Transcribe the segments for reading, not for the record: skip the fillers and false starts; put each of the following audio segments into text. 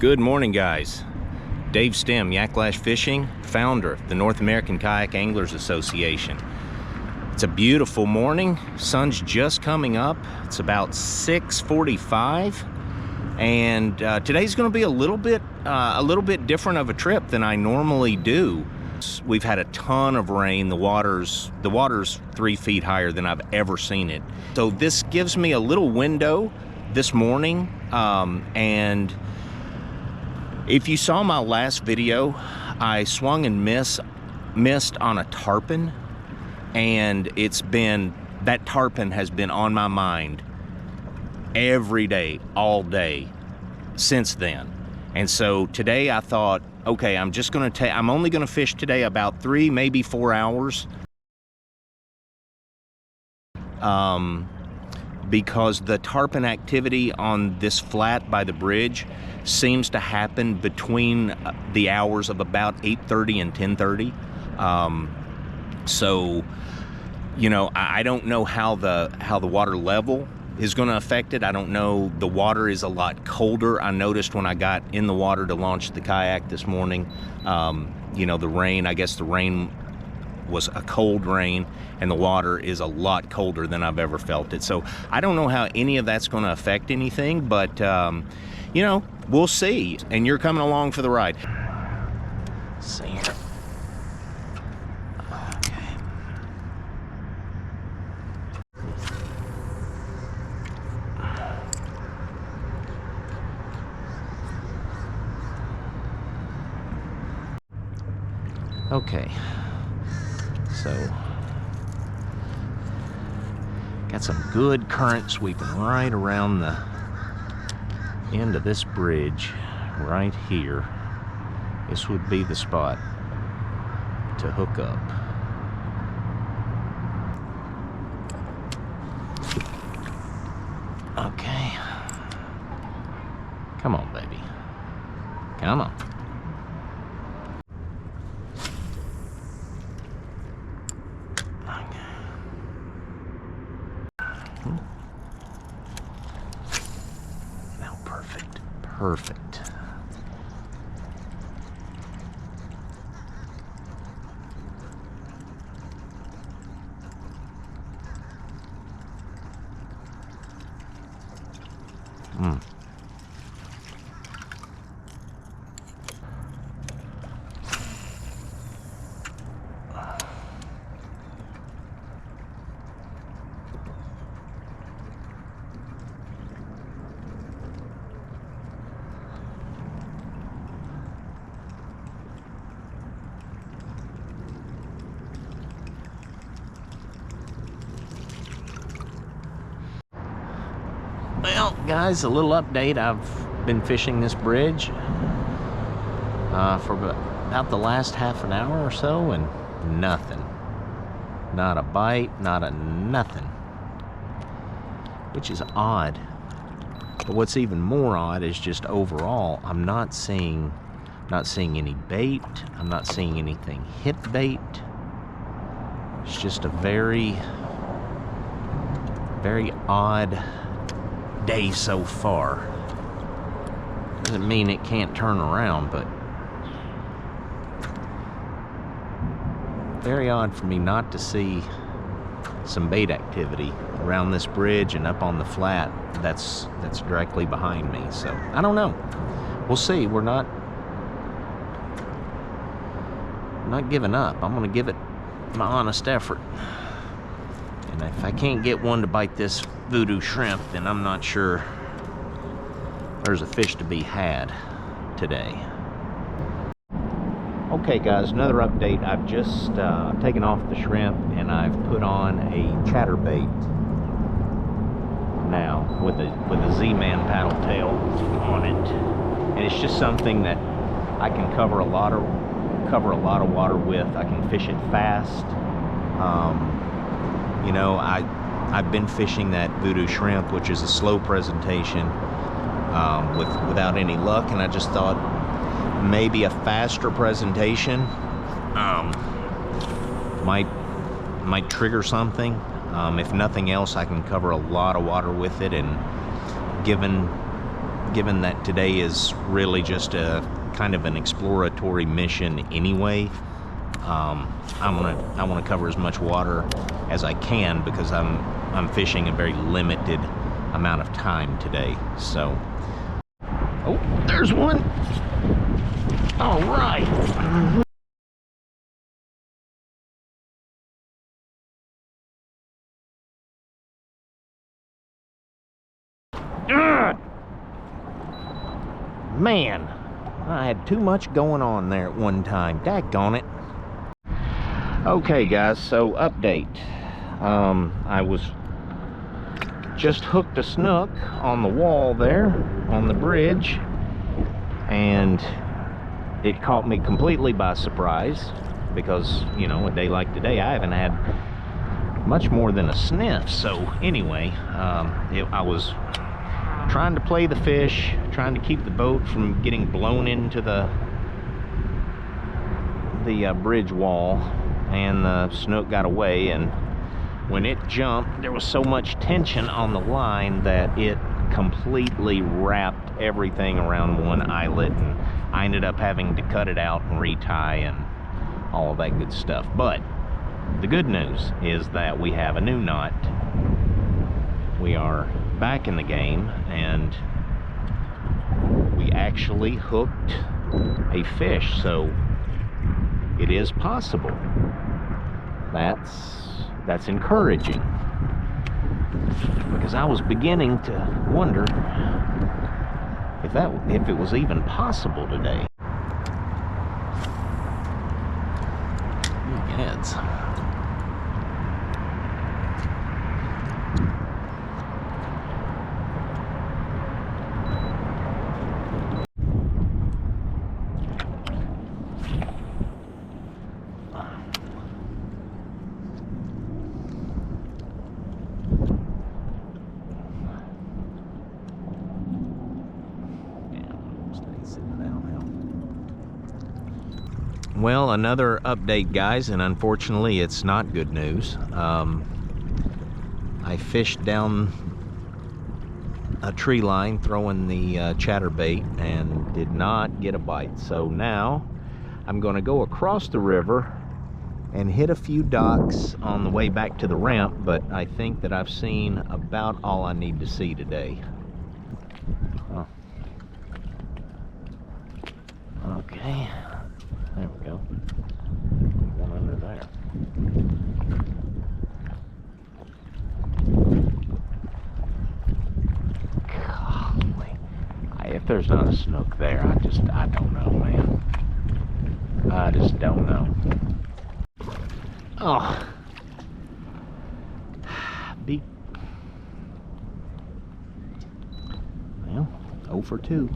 Good morning, guys. Dave Stem, Yaklash Fishing, founder of the North American Kayak Anglers Association. It's a beautiful morning. Sun's just coming up. It's about 6:45, and today's going to be a little bit different of a trip than I normally do. We've had a ton of rain. The water's 3 feet higher than I've ever seen it. So this gives me a little window this morning, and if you saw my last video, I swung and missed on a tarpon, and that tarpon has been on my mind every day, all day since then. And so today I thought, okay, I'm only gonna fish today about 3, maybe 4 hours. Because the tarpon activity on this flat by the bridge seems to happen between the hours of about 8:30 and 10:30. So, you know, I don't know how the water level is going to affect it. I don't know. The water is a lot colder. I noticed when I got in the water to launch the kayak this morning, you know, the rain, I guess the rain was a cold rain, and the water is a lot colder than I've ever felt it. So I don't know how any of that's going to affect anything, but you know, we'll see. And you're coming along for the ride. Let's see here. Okay. So, got some good current sweeping right around the end of this bridge right here. This would be the spot to hook up. Okay. Come on, baby. Come on. Now, perfect. Well, guys, a little update. I've been fishing this bridge for about the last half an hour or so, and nothing. Not a bite, nothing. Which is odd. But what's even more odd is just overall, I'm not seeing any bait. I'm not seeing anything hit bait. It's just a very, very odd day so far. Doesn't mean it can't turn around, but very odd for me not to see some bait activity around this bridge and up on the flat that's directly behind me. So I don't know. We'll see. We're not giving up. I'm gonna give it my honest effort. And if I can't get one to bite this voodoo shrimp, then I'm not sure there's a fish to be had today. Okay, guys, another update. I've just taken off the shrimp, and I've put on a chatterbait now with a Z-Man paddle tail on it, and it's just something that I can cover a lot of water with. I can fish it fast. You know, I've been fishing that voodoo shrimp, which is a slow presentation, without any luck, and I just thought maybe a faster presentation might trigger something. If nothing else, I can cover a lot of water with it, and given given that today is really just a kind of an exploratory mission anyway. I want to cover as much water as I can because I'm fishing a very limited amount of time today. So, oh, there's one. All right. Man, I had too much going on there at one time. Daggone it. Okay, guys, so update. I was just hooked a snook on the wall there on the bridge, and it caught me completely by surprise because, you know, a day like today I haven't had much more than a sniff. So anyway, I was trying to play the fish, trying to keep the boat from getting blown into the bridge wall, and the snook got away, and when it jumped there was so much tension on the line that it completely wrapped everything around one eyelet, and I ended up having to cut it out and retie and all of that good stuff. But the good news is that we have a new knot. We are back in the game, and we actually hooked a fish, so it is possible. That's encouraging, because I was beginning to wonder if it was even possible today. Heads. Well, another update, guys, and unfortunately it's not good news. I fished down a tree line throwing the chatterbait and did not get a bite. So now I'm going to go across the river and hit a few docks on the way back to the ramp, but I think that I've seen about all I need to see today. Oh. Okay. There we go. One under there. Golly. If there's not a snook there, I don't know, man. I just don't know. Oh. Well, 0 for 2.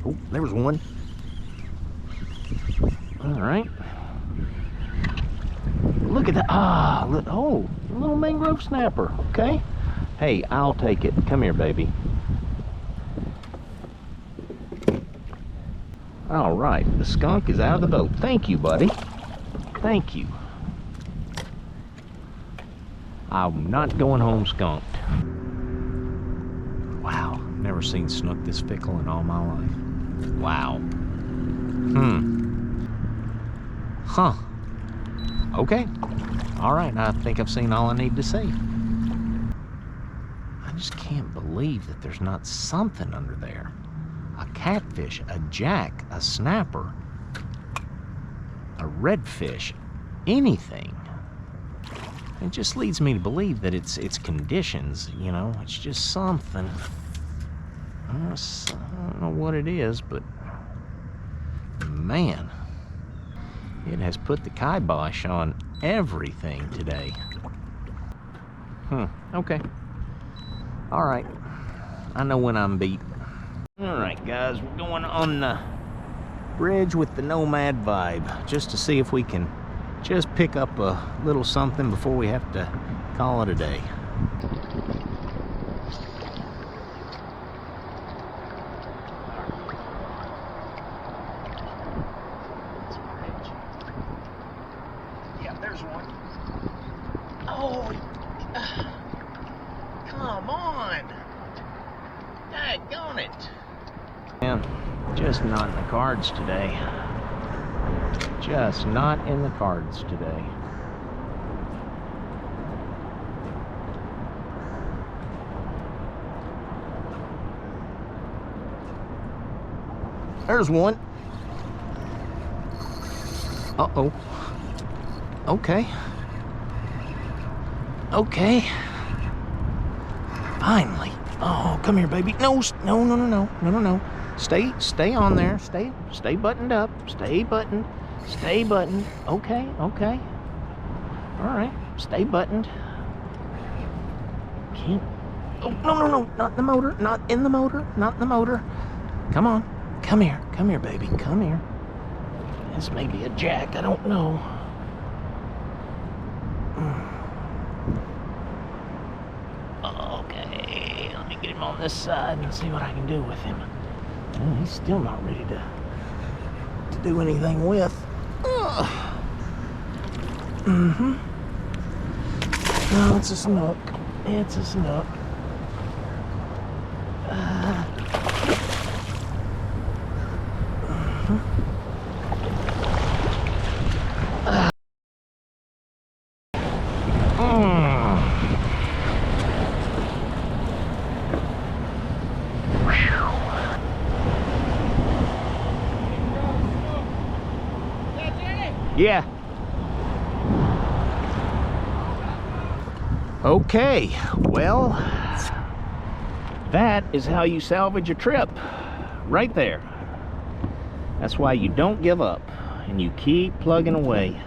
Oh, there was one. All right. Look at that. Ah, oh, a little mangrove snapper. Okay. Hey, I'll take it. Come here, baby. All right. The skunk is out of the boat. Thank you, buddy. Thank you. I'm not going home skunked. Wow. Never seen snook this fickle in all my life. Wow. Huh. Okay. All right, I think I've seen all I need to see. I just can't believe that there's not something under there. A catfish, a jack, a snapper, a redfish, anything. It just leads me to believe that it's conditions, you know. It's just something. I don't know what it is, but man, it has put the kibosh on everything today. Okay. All right. I know when I'm beat. All right, guys, we're going on the bridge with the Nomad vibe just to see if we can just pick up a little something before we have to call it a day. Yeah, there's There's one. Oh, come on. Daggone it. Man, just not in the cards today. Just not in the cards today. There's one. Uh-oh. Okay. Okay. Finally. Oh, come here, baby. No, no, no, no, no, no, no, no. Stay on there. Stay buttoned up. Stay buttoned. Stay buttoned. Okay, okay. All right. Stay buttoned. Can't. Oh, no, no, no. Not in the motor. Not in the motor. Not in the motor. Come on. Come here. Come here, baby. Come here. This may be a jack. I don't know. Okay. Let me get him on this side and see what I can do with him. Oh, he's still not ready to do anything with. Mm-hmm. No, it's a snook. It's a snook. Yeah. Okay, well, that is how you salvage a trip, right there. That's why you don't give up and you keep plugging away,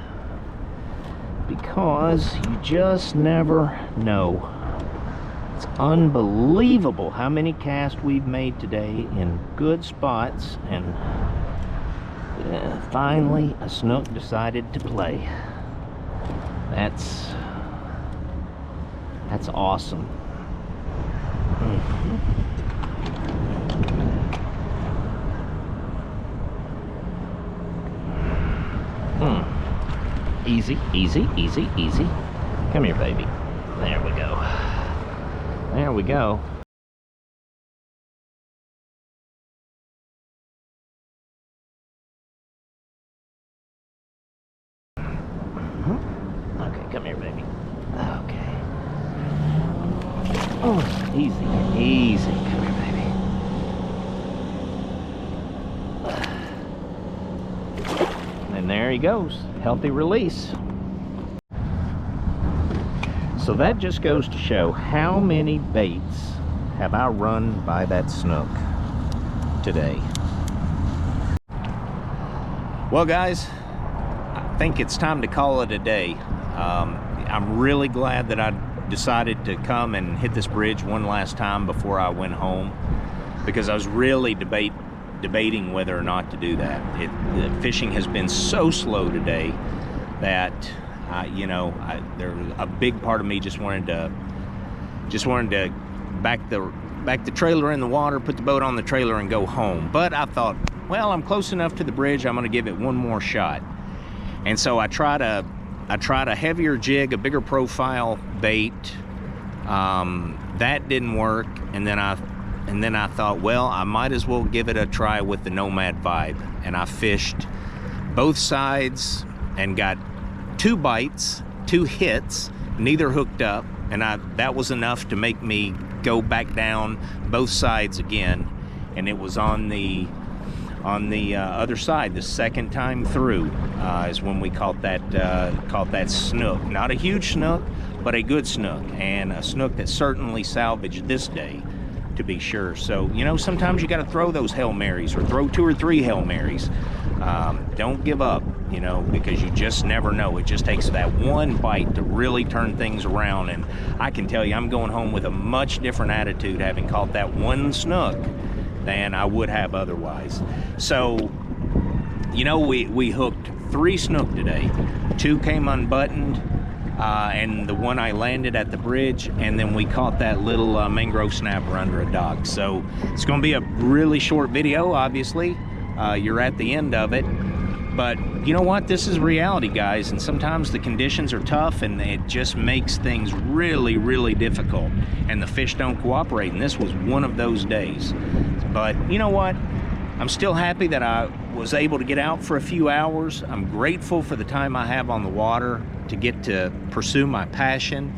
because you just never know. It's unbelievable how many casts we've made today in good spots, and finally a snook decided to play. That's awesome. Easy, easy, easy, easy. Come here, baby. There we go. There we go. Okay, come here, baby. Okay. Oh, easy, easy. Come here, baby. And there he goes. Healthy release. So that just goes to show how many baits have I run by that snook today. Well, guys, I think it's time to call it a day. I'm really glad that I decided to come and hit this bridge one last time before I went home, because I was really debating whether or not to do that. The fishing has been so slow today that there was a big part of me just wanted to back the trailer in the water, put the boat on the trailer, and go home. But I thought, well, I'm close enough to the bridge, I'm going to give it one more shot. And so I tried a heavier jig, a bigger profile bait. That didn't work, and then I thought, well, I might as well give it a try with the Nomad Vibe. And I fished both sides and got 2 bites, 2 hits, neither hooked up, and that was enough to make me go back down both sides again. And it was on the other side, the second time through, is when we caught that snook. Not a huge snook, but a good snook, and a snook that certainly salvaged this day, to be sure. So, sometimes you got to throw those Hail Marys, or throw 2 or 3 Hail Marys. Don't give up, because you just never know. It just takes that one bite to really turn things around. And I can tell you, I'm going home with a much different attitude having caught that one snook than I would have otherwise. So, we hooked 3 snook today. 2 came unbuttoned, and the one I landed at the bridge, and then we caught that little mangrove snapper under a dock. So it's going to be a really short video, obviously. You're at the end of it, But you know what? This is reality, guys, and sometimes the conditions are tough and it just makes things really, really difficult, and the fish don't cooperate, and this was one of those days. But you know what? I'm still happy that I was able to get out for a few hours. I'm grateful for the time I have on the water to get to pursue my passion.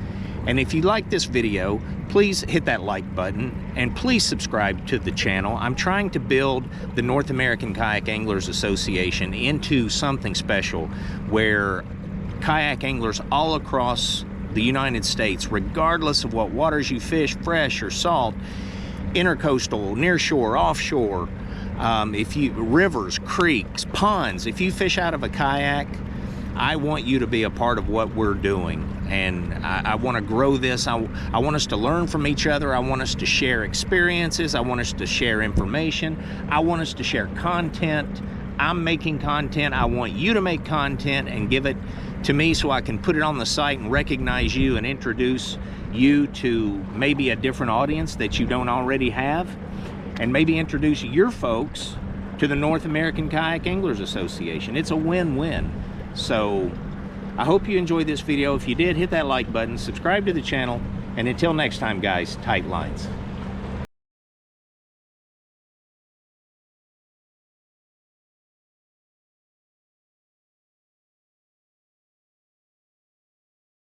And if you like this video, please hit that like button and please subscribe to the channel. I'm trying to build the North American Kayak Anglers Association into something special where kayak anglers all across the United States, regardless of what waters you fish, fresh or salt, intercoastal, nearshore, offshore, rivers, creeks, ponds, if you fish out of a kayak, I want you to be a part of what we're doing. And I want to grow this. I want us to learn from each other. I want us to share experiences. I want us to share information. I want us to share content. I'm making content. I want you to make content and give it to me so I can put it on the site and recognize you and introduce you to maybe a different audience that you don't already have, and maybe introduce your folks to the North American Kayak Anglers Association. It's a win-win. So I hope you enjoyed this video. If you did, hit that like button, subscribe to the channel, and until next time, guys, tight lines.